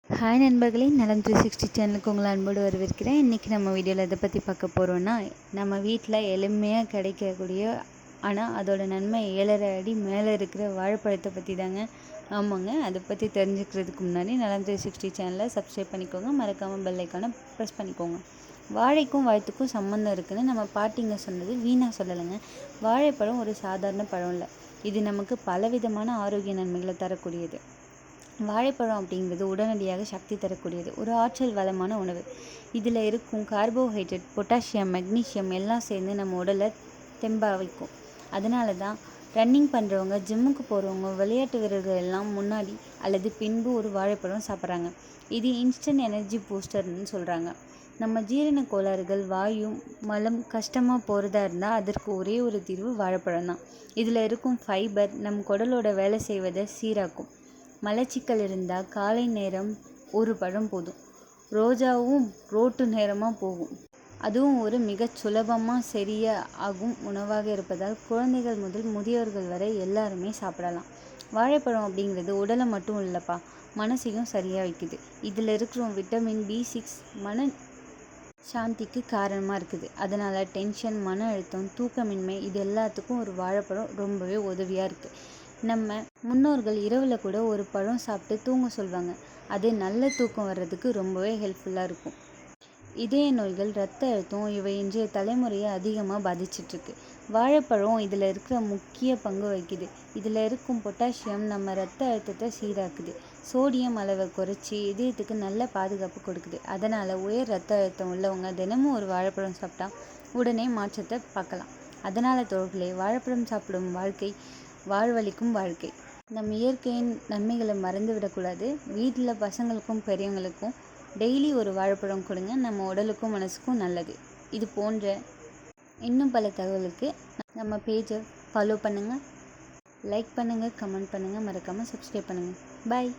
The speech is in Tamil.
ஹாய் நண்பர்களே, நலம் 360 சேனலுக்கு உங்களை அன்போடு வரவேற்கிறேன். இன்றைக்கி நம்ம வீடியோவில் எதை பற்றி பார்க்க போகிறோன்னா, நம்ம வீட்டில் எளிமையாக கிடைக்கக்கூடிய ஆனால் அதோட நன்மை 7.5 அடி மேலே இருக்கிற வாழைப்பழத்தை பற்றி தாங்க. ஆமாங்க, அதை பற்றி தெரிஞ்சுக்கிறதுக்கு முன்னாடி நலம் 360 சேனலை சப்ஸ்கிரைப் பண்ணிக்கோங்க, மறக்காமல் பெல் ஐக்கானை ப்ரெஸ் பண்ணிக்கோங்க. வாழைக்கும் வாழ்த்துக்கும் சம்மந்தம் இருக்குதுன்னு நம்ம பாட்டிங்க சொன்னது வீணாக சொல்லலைங்க. வாழைப்பழம் ஒரு சாதாரண பழம் இல்லை, இது நமக்கு பலவிதமான ஆரோக்கிய நன்மைகளை தரக்கூடியது. வாழைப்பழம் அப்படிங்கிறது உடனடியாக சக்தி தரக்கூடியது, ஒரு ஆற்றல் வளமான உணவு. இதில் இருக்கும் கார்போஹைட்ரேட், பொட்டாசியம், மெக்னீஷியம் எல்லாம் சேர்ந்து நம்ம உடலை தெம்பாக வைக்கும். அதனால தான் ரன்னிங் பண்ணுறவங்க, ஜிம்முக்கு போகிறவங்க, விளையாட்டு வீரர்கள் எல்லாம் முன்னாடி அல்லது பின்பு ஒரு வாழைப்பழம் சாப்பிட்றாங்க. இது இன்ஸ்டன்ட் எனர்ஜி பூஸ்டர்னு சொல்கிறாங்க. நம்ம ஜீரண கோளாறுகள், வாயு, மலம் கஷ்டமாக போகிறதா இருந்தால் அதற்கு ஒரே ஒரு தீர்வு வாழைப்பழம் தான். இதில் இருக்கும் ஃபைபர் நம் குடலோட வேலை செய்வதை சீராக்கும். மலச்சிக்கல் இருந்தால் காலை நேரம் ஒரு பழம் போதும். ரோஜாவும் ரோட்டு நேரமாக போகும். அதுவும் ஒரு மிக சுலபமாக சரியாகும் உணவாக இருப்பதால் குழந்தைகள் முதல் முதியோர்கள் வரை எல்லாருமே சாப்பிடலாம். வாழைப்பழம் அப்படிங்கிறது உடலை மட்டும் இல்லைப்பா, மனசையும் சரியாக வைக்குது. இதில் இருக்கிற விட்டமின் B6 மன சாந்திக்கு காரணமாக இருக்குது. அதனால் டென்ஷன், மன அழுத்தம், தூக்கமின்மை இது எல்லாத்துக்கும் ஒரு வாழைப்பழம் ரொம்பவே உதவியாக இருக்குது. நம்ம முன்னோர்கள் இரவில் கூட ஒரு பழம் சாப்பிட்டு தூங்க சொல்லுவாங்க. அது நல்ல தூக்கம் வர்றதுக்கு ரொம்பவே ஹெல்ப்ஃபுல்லாக இருக்கும். இதய நோய்கள், இரத்த அழுத்தம் இவை இன்றைய தலைமுறையை அதிகமாக பாதிச்சிட்ருக்கு. வாழைப்பழம் இதில் இருக்கிற முக்கிய பங்கு வகிக்குது. இதில் இருக்கும் பொட்டாசியம் நம்ம இரத்த அழுத்தத்தை சீராக்குது. சோடியம் அளவை குறைச்சி இதயத்துக்கு நல்ல பாதுகாப்பு கொடுக்குது. அதனால் உயர் இரத்த அழுத்தம் உள்ளவங்க தினமும் ஒரு வாழைப்பழம் சாப்பிட்டா உடனே மாற்றத்தை பார்க்கலாம். அதனால் தோழர்களே, வாழைப்பழம் சாப்பிடும் வாழ்க்கை வாழ்வளிக்கும் வாழ்க்கை. நம் இயற்கையின் நன்மைகளை மறந்து விடக்கூடாது. வீட்டில் பசங்களுக்கும் பெரியவங்களுக்கும் டெய்லி ஒரு வாழைப்பழம் கொடுங்க, நம்ம உடலுக்கும் மனசுக்கும் நல்லது. இது போன்ற இன்னும் பல தகவலுக்கு நம்ம பேஜை ஃபாலோ பண்ணுங்கள், லைக் பண்ணுங்கள், கமெண்ட் பண்ணுங்கள், மறக்காமல் சப்ஸ்கிரைப் பண்ணுங்கள். பாய்.